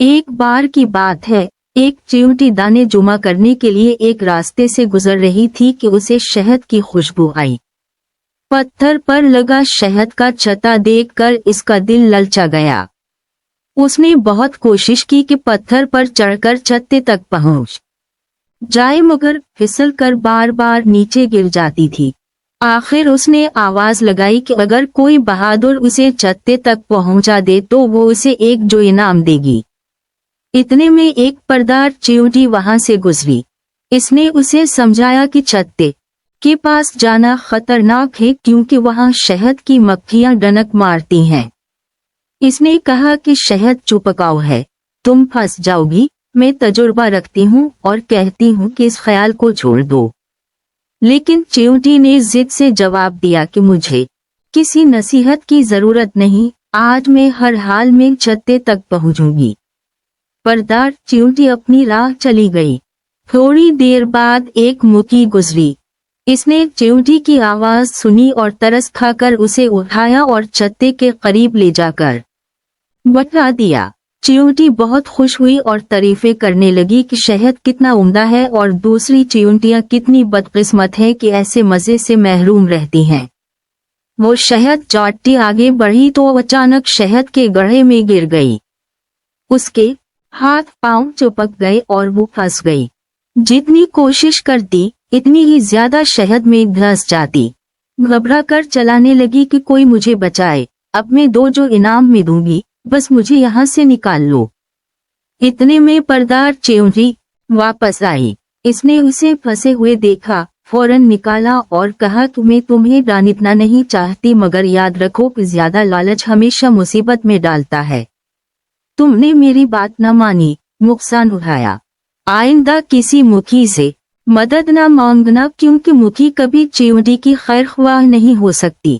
ایک بار کی بات ہے، ایک چیونٹی دانے جمع کرنے کے لیے ایک راستے سے گزر رہی تھی کہ اسے شہد کی خوشبو آئی۔ پتھر پر لگا شہد کا چھتا دیکھ کر اس کا دل للچا گیا۔ اس نے بہت کوشش کی کہ پتھر پر چڑھ کر چھتے تک پہنچ جائے، مگر پھسل کر بار بار نیچے گر جاتی تھی۔ آخر اس نے آواز لگائی کہ اگر کوئی بہادر اسے چھتے تک پہنچا دے تو وہ اسے ایک جو انعام دے گی۔ اتنے میں ایک پردار چیونٹی وہاں سے گزری۔ اس نے اسے سمجھایا کہ چھتے کے پاس جانا خطرناک ہے کیونکہ وہاں شہد کی مکھیاں ڈنک مارتی ہیں۔ اس نے کہا کہ شہد چپکاؤ ہے، تم پھنس جاؤ گی، میں تجربہ رکھتی ہوں اور کہتی ہوں کہ اس خیال کو چھوڑ دو۔ لیکن چیونٹی نے ضد سے جواب دیا کہ مجھے کسی نصیحت کی ضرورت نہیں، آج میں ہر حال میں چھتے تک پہنچوں گی۔ پردار چیونٹی اپنی راہ چلی گئی۔ تھوڑی دیر بعد ایک مکھی گزری۔ اس نے چیونٹی کی آواز سنی اور ترس کھا کر اسے اٹھایا اور چھتے کے قریب لے جا کر بٹھا دیا۔ چیونٹی بہت خوش ہوئی اور تعریفیں کرنے لگی کہ شہد کتنا عمدہ ہے اور دوسری چیونٹیاں کتنی بدقسمت ہیں کہ ایسے مزے سے محروم رہتی ہیں۔ وہ شہد چاٹتی آگے بڑھی تو اچانک شہد کے گڑھے میں گر گئی۔ اس کے ہاتھ پاؤں چپک گئے اور وہ پھنس گئی۔ جتنی کوشش کرتی اتنی ہی زیادہ شہد میں دھنس جاتی۔ گھبرا کر چلانے لگی کہ کوئی مجھے بچائے، اب میں جو انعام میں دوں گی، بس مجھے یہاں سے نکال لو۔ اتنے میں پردار چیونٹی واپس آئی۔ اس نے اسے پھنسے ہوئے دیکھا، فوراً نکالا اور کہا کہ میں تمہیں ڈانٹنا نہیں چاہتی، مگر یاد رکھو کہ زیادہ لالچ ہمیشہ مصیبت میں ڈالتا ہے۔ تم نے میری بات نہ مانی، نقصان اٹھایا۔ آئندہ کسی مکھی سے مدد نہ مانگنا کیونکہ مکھی کبھی چیونٹی کی خیر خواہ نہیں ہو سکتی۔